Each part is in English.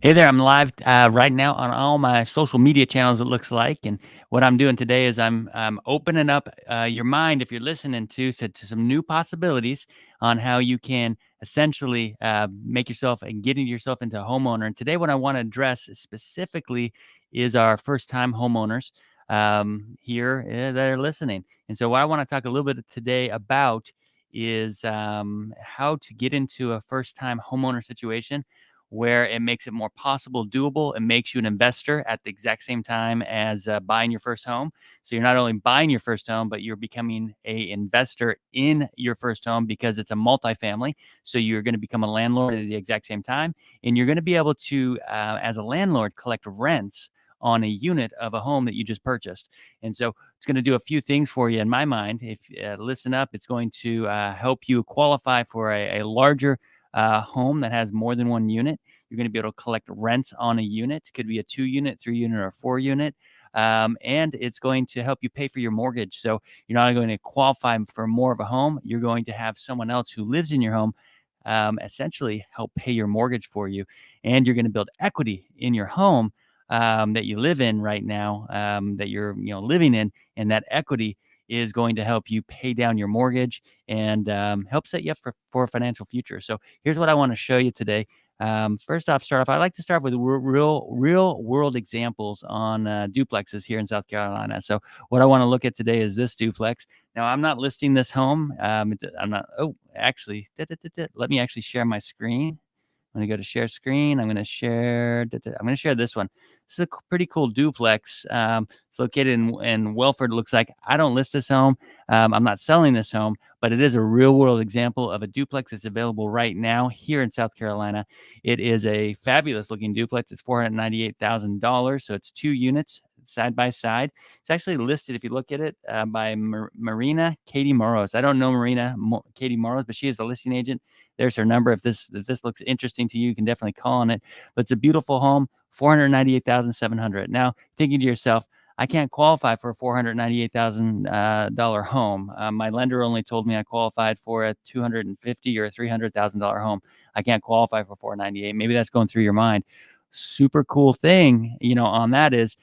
Hey there, I'm live right now on all my social media channels, it looks like. And what I'm doing today is I'm opening up your mind, if you're listening to some new possibilities on how you can essentially make yourself and getting yourself into a homeowner. And today, what I want to address specifically is our first time homeowners here that are listening. And so, what I want to talk a little bit today about is how to get into a first time homeowner situation where it makes it more possible, doable. It makes you an investor at the exact same time as buying your first home. So you're not only buying your first home, but you're becoming a investor in your first home because it's a multifamily. So you're going to become a landlord at the exact same time, and you're going to be able to, as a landlord, collect rents on a unit of a home that you just purchased. And so it's going to do a few things for you in my mind. If listen up, it's going to help you qualify for a larger home that has more than one unit. You're going to be able to collect rents on a unit. It could be a 2 unit, 3 unit, or 4 unit. And it's going to help you pay for your mortgage. So you're not going to qualify for more of a home. You're going to have someone else who lives in your home essentially help pay your mortgage for you. And you're going to build equity in your home that you live in right now, that you're living in. And that equity is going to help you pay down your mortgage and help set you up for a financial future. So here's what I want to show you today. First off, I like to start with real world examples on duplexes here in South Carolina. So what I want to look at today is this duplex. Now I'm not listing this home. I'm not. Oh, actually, let me actually share my screen. I'm going to go to share screen. I'm going to share. I'm going to share this one. This is a pretty cool duplex. It's located in Welford. Looks like I don't list this home. I'm not selling this home, but it is a real world example of a duplex that's available right now here in South Carolina. It is a fabulous looking duplex. It's $498,000. So it's 2 units side by side. It's actually listed, if you look at it, by Marina Katie Moros. I don't know Katie Moros, but she is the listing agent. There's her number. If this looks interesting to you, you can definitely call on it. But it's a beautiful home, 498,700. Now, thinking to yourself, I can't qualify for a $498,000 home. My lender only told me I qualified for a $250,000 or a $300,000 home. I can't qualify for 498. Maybe that's going through your mind. Super cool thing, on that is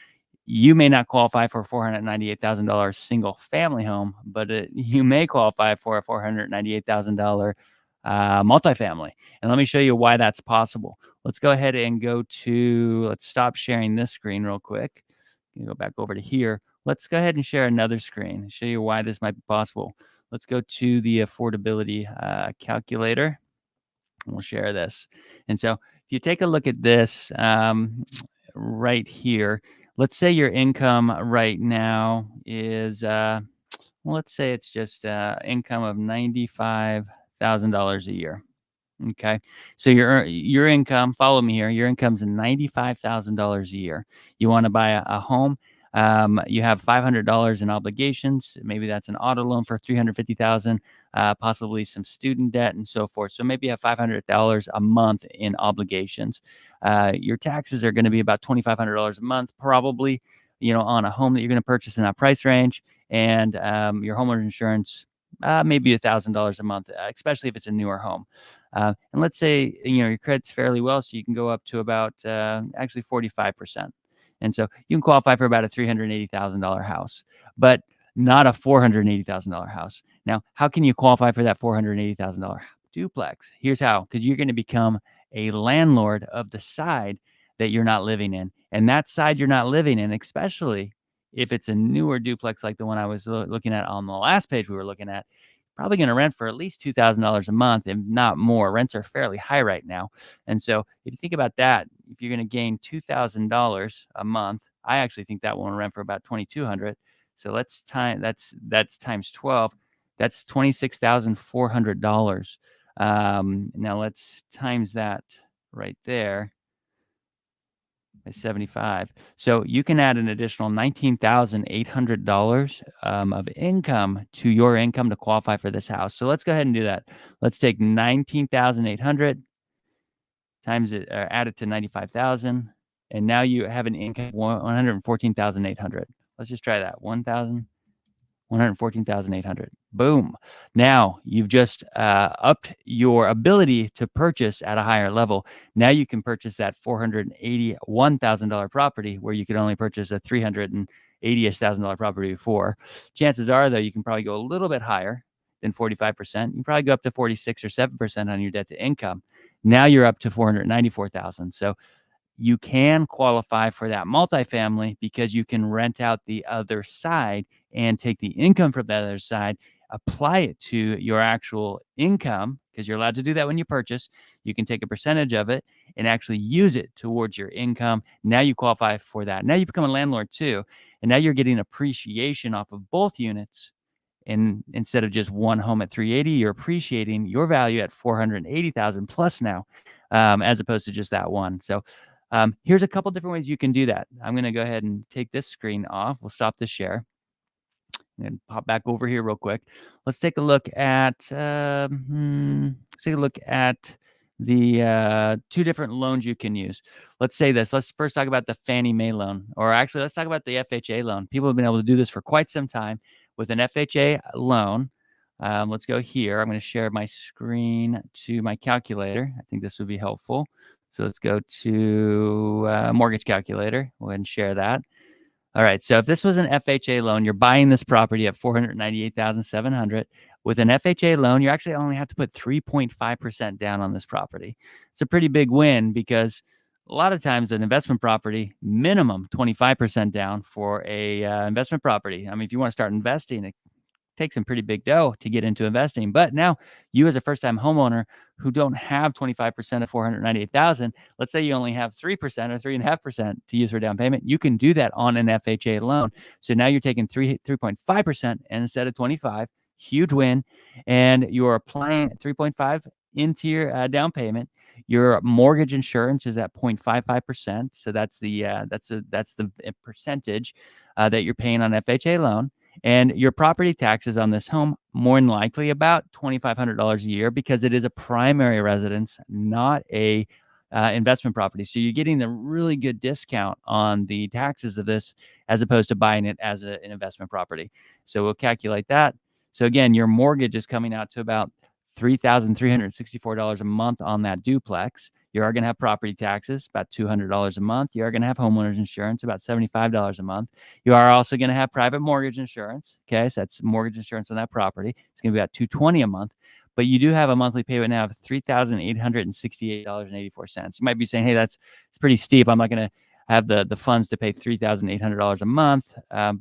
you may not qualify for a $498,000 single family home, but you may qualify for a $498,000 multifamily. And let me show you why that's possible. Let's go ahead and let's stop sharing this screen real quick. Go back over to here. Let's go ahead and share another screen and show you why this might be possible. Let's go to the affordability calculator, and we'll share this. And so if you take a look at this right here, let's say your income right now is, well, let's say it's just income of $95,000 a year. Okay. So your income, follow me here. Your income's $95,000 a year. You want to buy a home. You have $500 in obligations. Maybe that's an auto loan for $350,000, possibly some student debt and so forth. So maybe you have $500 a month in obligations. Your taxes are going to be about $2,500 a month, probably, on a home that you're going to purchase in that price range. And your homeowner's insurance, maybe $1,000 a month, especially if it's a newer home. And let's say your credit's fairly well, so you can go up to about actually 45%. And so you can qualify for about a $380,000 house, but not a $480,000 house. Now, how can you qualify for that $480,000 duplex? Here's how: because you're going to become a landlord of the side that you're not living in, and that side you're not living in, especially if it's a newer duplex like the one I was looking at on the last page we were looking at, probably going to rent for at least $2,000 a month, if not more. Rents are fairly high right now. And so if you think about that, if you're going to gain $2,000 a month, I actually think that will rent for about 2,200. So that's times 12. That's $26,400. Now let's times that right there. 75. So you can add an additional $19,800 of income to your income to qualify for this house. So let's go ahead and do that. Let's take 19,800 times it, or add it to 95,000, and now you have an income of 114,800. Let's just try that. 1,000. 114,800. Boom. Now you've just upped your ability to purchase at a higher level. Now you can purchase that $481,000 property where you could only purchase a $380,000 property before. Chances are, though, you can probably go a little bit higher than 45%. You can probably go up to 46 or 7% on your debt to income. Now you're up to 494,000. So you can qualify for that multifamily because you can rent out the other side and take the income from the other side, apply it to your actual income, because you're allowed to do that when you purchase. You can take a percentage of it and actually use it towards your income. Now you qualify for that. Now you become a landlord too. And now you're getting appreciation off of both units. And instead of just one home at 380, you're appreciating your value at 480,000 plus now, as opposed to just that one. So here's a couple different ways you can do that. I'm going to go ahead and take this screen off. We'll stop the share and pop back over here real quick. Let's take a look at the two different loans you can use. Let's say this. Let's first talk about the Fannie Mae loan, or actually let's talk about the FHA loan. People have been able to do this for quite some time with an FHA loan. Let's go here. I'm going to share my screen to my calculator. I think this would be helpful. So let's go to mortgage calculator. Go ahead and share that. All right. So if this was an FHA loan, you're buying this property at $498,700. With an FHA loan, you actually only have to put 3.5% down on this property. It's a pretty big win because a lot of times an investment property, minimum 25% down for a investment property. I mean, if you want to start investing, it take some pretty big dough to get into investing. But now you as a first-time homeowner who don't have 25% of 498,000, let's say you only have 3% or 3.5% to use for down payment, you can do that on an FHA loan. So now you're taking 3.5% instead of 25, huge win, and you're applying 3.5 into your down payment. Your mortgage insurance is at 0.55%, so that's the percentage that you're paying on FHA loan. And your property taxes on this home, more than likely about $2,500 a year, because it is a primary residence, not a investment property. So you're getting a really good discount on the taxes of this as opposed to buying it as an investment property. So we'll calculate that. So again, your mortgage is coming out to about $3,364 a month on that duplex. You are going to have property taxes, about $200 a month. You are going to have homeowners insurance, about $75 a month. You are also going to have private mortgage insurance. Okay, so that's mortgage insurance on that property. It's going to be about $220 a month. But you do have a monthly payment now of $3,868.84. You might be saying, hey, it's pretty steep. I'm not going to have the funds to pay $3,800 a month.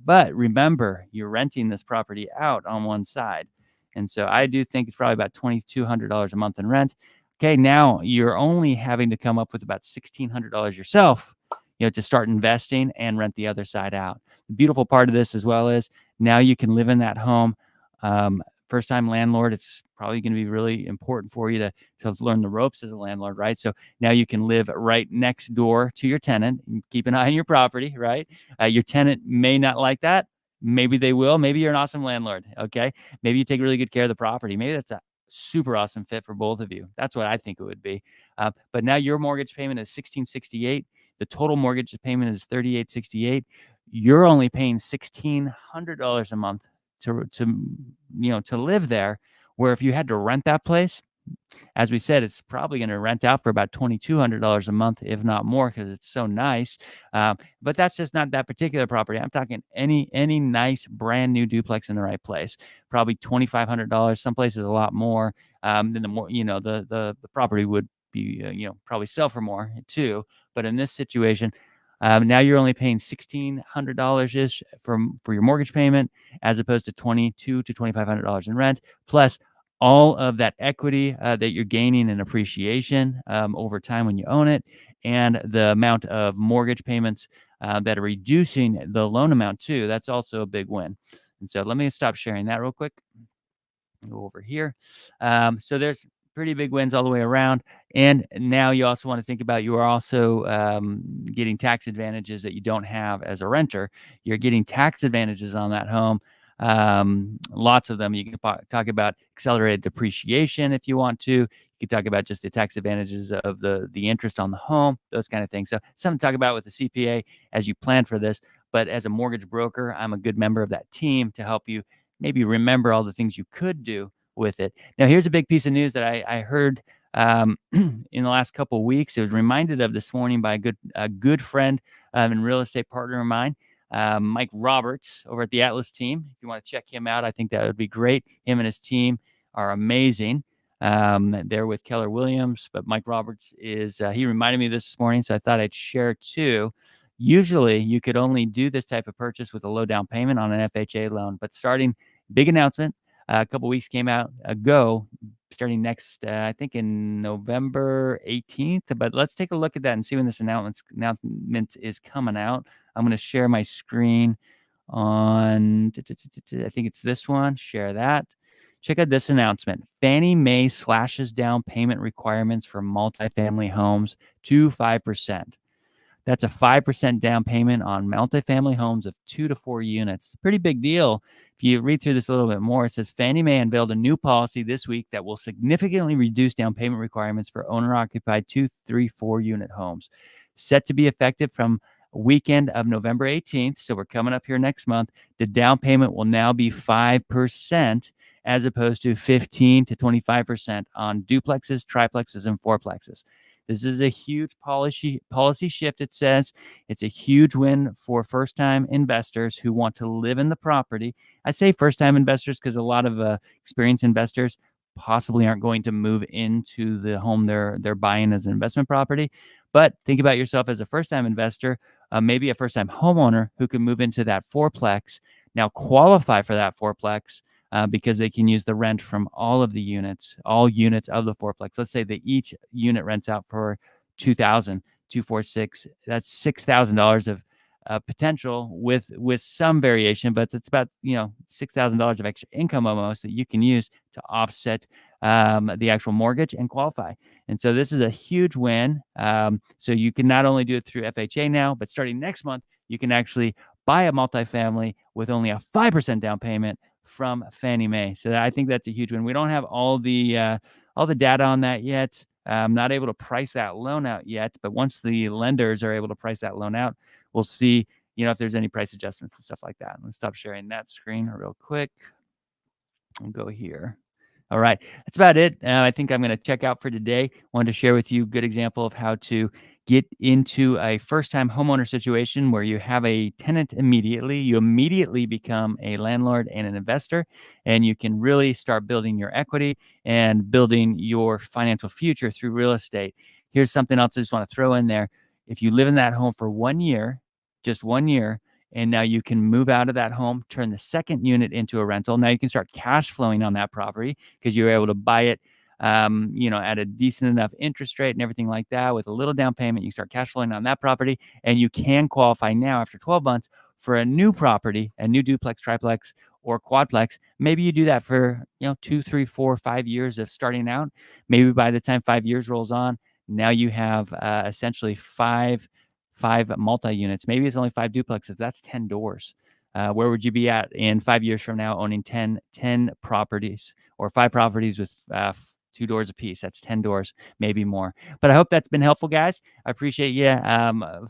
But remember, you're renting this property out on one side. And so I do think it's probably about $2,200 a month in rent. Okay, now you're only having to come up with about $1,600 yourself, to start investing and rent the other side out. The beautiful part of this as well is now you can live in that home. First-time landlord, it's probably going to be really important for you to learn the ropes as a landlord, right? So now you can live right next door to your tenant and keep an eye on your property, right? Your tenant may not like that. Maybe they will. Maybe you're an awesome landlord, okay? Maybe you take really good care of the property. Maybe that's a super awesome fit for both of you. That's what I think it would be. But now your mortgage payment is $1,668. The total mortgage payment is $3,868. You're only paying $1,600 a month to live there. Where if you had to rent that place, as we said, it's probably going to rent out for about $2,200 a month, if not more, because it's so nice. But that's just not that particular property. I'm talking any nice brand new duplex in the right place, probably $2,500. Some places a lot more. Then the more the property would be probably sell for more too. But in this situation, now you're only paying $1,600 ish for your mortgage payment, as opposed to $2,200 to $2,500 in rent, plus all of that equity that you're gaining in appreciation over time when you own it, and the amount of mortgage payments that are reducing the loan amount too. That's also a big win. And so let me stop sharing that real quick. Go over here. So there's pretty big wins all the way around. And now you also want to think about, you are also getting tax advantages that you don't have as a renter. You're getting tax advantages on that home. Lots of them. You can talk about accelerated depreciation if you want to. You can talk about just the tax advantages of the interest on the home, those kind of things. So something to talk about with the CPA as you plan for this. but as a mortgage broker, I'm a good member of that team to help you maybe remember all the things you could do with it. Now, here's a big piece of news that I heard in the last couple of weeks. It was reminded of this morning by a good friend and real estate partner of mine, Mike Roberts over at the Atlas team. If you want to check him out, I think that would be great. Him and his team are amazing. They're with Keller Williams, but Mike Roberts he reminded me of this morning, so I thought I'd share too. Usually, you could only do this type of purchase with a low down payment on an FHA loan, but big announcement, a couple weeks came out ago, starting next, I think in November 18th. But let's take a look at that and see when this announcement is coming out. I'm going to share my screen on, I think it's this one. Share that. Check out this announcement. Fannie Mae slashes down payment requirements for multifamily homes to 5%. That's a 5% down payment on multifamily homes of 2 to 4 units. It's a pretty big deal. If you read through this a little bit more, it says Fannie Mae unveiled a new policy this week that will significantly reduce down payment requirements for owner-occupied 2, 3, 4 unit homes. Set to be effective from weekend of November 18th, so we're coming up here next month. The down payment will now be 5% as opposed to 15 to 25% on duplexes, triplexes, and fourplexes. This is a huge policy shift. It says it's a huge win for first-time investors who want to live in the property. I say first-time investors because a lot of experienced investors possibly aren't going to move into the home they're buying as an investment property. But think about yourself as a first-time investor, maybe a first-time homeowner who can move into that fourplex, now qualify for that fourplex, because they can use the rent from all units of the fourplex. Let's say that each unit rents out for $2,000, 246. That's $6,000 of potential with some variation, but it's about $6,000 of extra income almost that you can use to offset the actual mortgage and qualify. And so this is a huge win. So you can not only do it through FHA now, but starting next month, you can actually buy a multifamily with only a 5% down payment from Fannie Mae. So I think that's a huge win. We don't have all the data on that yet. I'm not able to price that loan out yet, but once the lenders are able to price that loan out, we'll see, if there's any price adjustments and stuff like that. Let's stop sharing that screen real quick. I'll go here. All right, that's about it. I think I'm going to check out for today. Wanted to share with you a good example of how to get into a first-time homeowner situation where you have a tenant immediately. You immediately become a landlord and an investor, and you can really start building your equity and building your financial future through real estate. Here's something else I just want to throw in there. If you live in that home for 1 year, just 1 year, and now you can move out of that home, turn the second unit into a rental. Now you can start cash flowing on that property because you're able to buy it, at a decent enough interest rate and everything like that with a little down payment. You start cash flowing on that property, and you can qualify now after 12 months for a new property, a new duplex, triplex, or quadplex. Maybe you do that for 2, 3, 4, 5 years of starting out. Maybe by the time 5 years rolls on, now you have essentially five multi-units. Maybe it's only 5 duplexes. That's 10 doors. Where would you be at in 5 years from now owning 10 properties or 5 properties with 2 doors apiece? That's 10 doors, maybe more. But I hope that's been helpful, guys. I appreciate you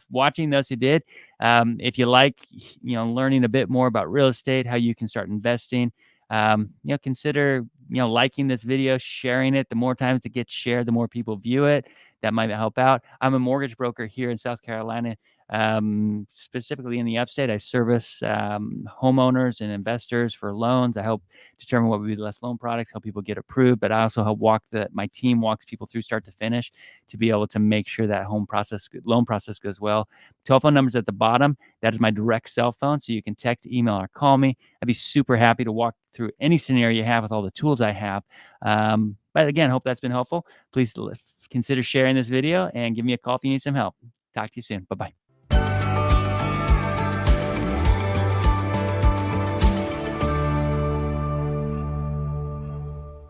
watching, those who did. If you like, learning a bit more about real estate, how you can start investing, consider, liking this video, sharing it. The more times it gets shared, the more people view it. That might help out. I'm a mortgage broker here in South Carolina, specifically in the upstate. I service homeowners and investors for loans. I help determine what would be the best loan products, help people get approved, but I also help my team walks people through start to finish to be able to make sure that loan process goes well. Telephone number's at the bottom. That is my direct cell phone, so you can text, email, or call me. I'd be super happy to walk through any scenario you have with all the tools I have. But again, hope that's been helpful. Please consider sharing this video and give me a call if you need some help. Talk to you soon. Bye-bye.